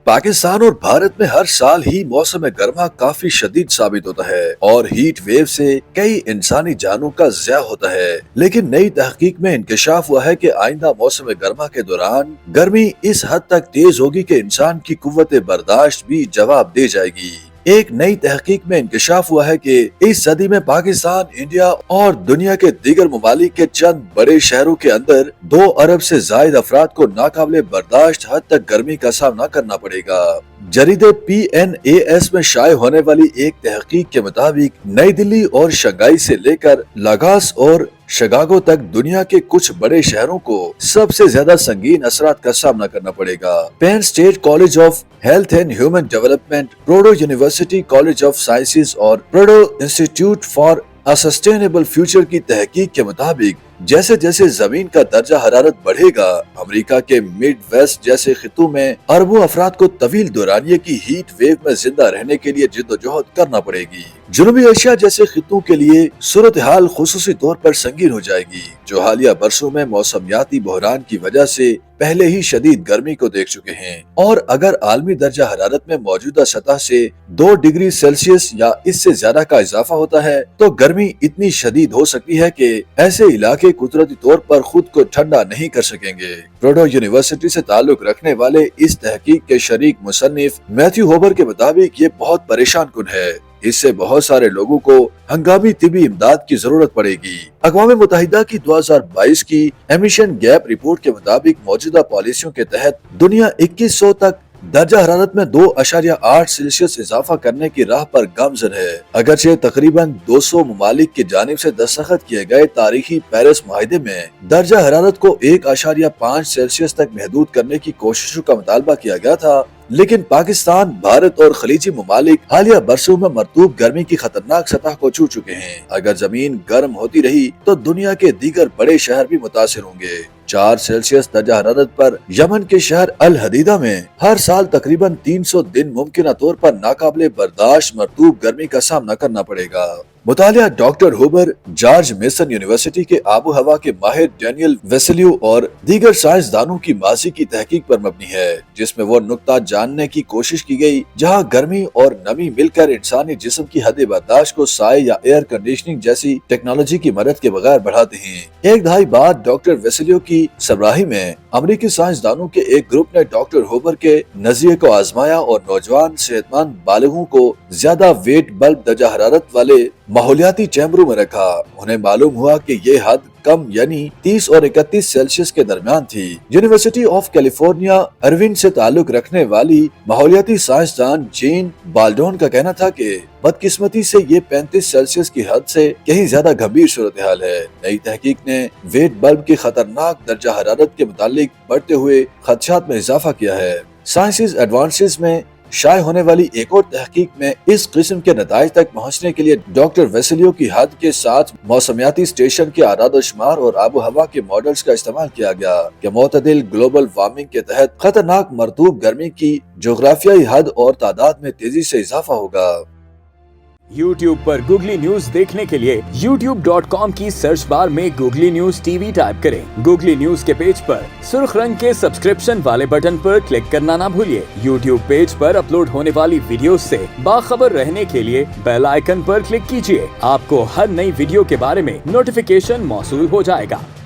پاکستان اور بھارت میں ہر سال ہی موسم گرما کافی شدید ثابت ہوتا ہے اور ہیٹ ویو سے کئی انسانی جانوں کا ضیاع ہوتا ہے، لیکن نئی تحقیق میں انکشاف ہوا ہے کہ آئندہ موسم گرما کے دوران گرمی اس حد تک تیز ہوگی کہ انسان کی قوت برداشت بھی جواب دے جائے گی۔ ایک نئی تحقیق میں انکشاف ہوا ہے کہ اس صدی میں پاکستان، انڈیا اور دنیا کے دیگر ممالک کے چند بڑے شہروں کے اندر 2 ارب سے زائد افراد کو ناقابل برداشت حد تک گرمی کا سامنا کرنا پڑے گا۔ جریدے PNAS میں شائع ہونے والی ایک تحقیق کے مطابق نئی دلی اور شنگھائی سے لے کر لاگاس اور شکاگو تک دنیا کے کچھ بڑے شہروں کو سب سے زیادہ سنگین اثرات کا سامنا کرنا پڑے گا۔ Penn State college of health and human development, Purdue university college of sciences اور Purdue institute for sustainable future کی تحقیق کے مطابق جیسے جیسے زمین کا درجہ حرارت بڑھے گا، امریکہ کے مڈ ویسٹ جیسے خطوں میں اربوں افراد کو طویل دورانیے کی ہیٹ ویو میں زندہ رہنے کے لیے جدوجہد کرنا پڑے گی۔ جنوبی ایشیا جیسے خطوں کے لیے صورتحال خصوصی طور پر سنگین ہو جائے گی، جو حالیہ برسوں میں موسمیاتی بحران کی وجہ سے پہلے ہی شدید گرمی کو دیکھ چکے ہیں، اور اگر عالمی درجہ حرارت میں موجودہ سطح سے 2 ڈگری سیلسیس یا اس سے زیادہ کا اضافہ ہوتا ہے تو گرمی اتنی شدید ہو سکتی ہے کہ ایسے علاقے قدرتی طور پر خود کو ٹھنڈا نہیں کر سکیں گے۔ پروڈو یونیورسٹی سے تعلق رکھنے والے اس تحقیق کے شریک مصنف میتھیو ہوبر کے مطابق یہ بہت پریشان کن ہے، اس سے بہت سارے لوگوں کو ہنگامی طبی امداد کی ضرورت پڑے گی۔ اقوام متحدہ کی 2022 کی ایمیشن گیپ رپورٹ کے مطابق موجودہ پالیسیوں کے تحت دنیا 2100 تک درجہ حرارت میں 2.8 سیلسیس اضافہ کرنے کی راہ پر گامزن ہے۔ اگرچہ تقریباً 200 ممالک کی جانب سے دستخط کیے گئے تاریخی پیرس معاہدے میں درجہ حرارت کو 1.5 سیلسیس تک محدود کرنے کی کوششوں کا مطالبہ کیا گیا تھا، لیکن پاکستان، بھارت اور خلیجی ممالک حالیہ برسوں میں مرطوب گرمی کی خطرناک سطح کو چھو چکے ہیں۔ اگر زمین گرم ہوتی رہی تو دنیا کے دیگر بڑے شہر بھی متاثر ہوں گے۔ 4 سیلسیس درجہ حرارت پر یمن کے شہر الحدیدہ میں ہر سال تقریباً 300 دن ممکنہ طور پر ناقابل برداشت مرطوب گرمی کا سامنا کرنا پڑے گا۔ مطالعہ doctor Hoover, George Mason university کے آب و ہوا کے ماہر ڈینیل ویسلیو اور دیگر سائنسدانوں کی ماضی کی تحقیق پر مبنی ہے، جس میں وہ نقطہ جاننے کی کوشش کی گئی جہاں گرمی اور نمی مل کر انسانی جسم کی حد برداشت کو سائے یا ایئر کنڈیشننگ جیسی ٹیکنالوجی کی مدد کے بغیر بڑھاتے ہیں۔ ایک دہائی بعد ڈاکٹر ویسلیو کی سربراہی میں امریکی سائنسدانوں کے ایک گروپ نے ڈاکٹر ہوبر کے نظریے کو آزمایا اور نوجوان صحت مند بالغوں کو زیادہ ویٹ بلب درجہ حرارت والے ماحولیاتی چیمبروں میں رکھا۔ انہیں معلوم ہوا کہ یہ حد کم یعنی 30 اور 31 سیلسیس کے درمیان تھی۔ یونیورسٹی آف کیلیفورنیا ارون سے تعلق رکھنے والی ماحولیاتی سائنسدان جین بالڈون کا کہنا تھا کہ بدقسمتی سے یہ 35 سیلسیس کی حد سے کہیں زیادہ گمبھیر صورتحال ہے۔ نئی تحقیق نے ویٹ بلب کی خطرناک درجہ حرارت کے متعلق بڑھتے ہوئے خدشات میں اضافہ کیا ہے۔ سائنسز ایڈوانسز میں شائع ہونے والی ایک اور تحقیق میں اس قسم کے نتائج تک پہنچنے کے لیے ڈاکٹر ویسلیو کی حد کے ساتھ موسمیاتی اسٹیشن کے اعداد و شمار اور آب و ہوا کے ماڈلز کا استعمال کیا گیا کہ معتدل گلوبل وارمنگ کے تحت خطرناک مرطوب گرمی کی جغرافیائی حد اور تعداد میں تیزی سے اضافہ ہوگا۔ YouTube پر گوگلی نیوز دیکھنے کے لیے youtube.com کی سرچ بار میں گوگلی نیوز TV ٹائپ کریں۔ گوگلی نیوز کے پیج پر سرخ رنگ کے سبسکرپشن والے بٹن پر کلک کرنا نہ بھولیے۔ YouTube پیج پر اپلوڈ ہونے والی ویڈیوز سے باخبر رہنے کے لیے بیل آئیکن پر کلک کیجیے۔ آپ کو ہر نئی ویڈیو کے بارے میں نوٹیفیکیشن موصول ہو جائے گا۔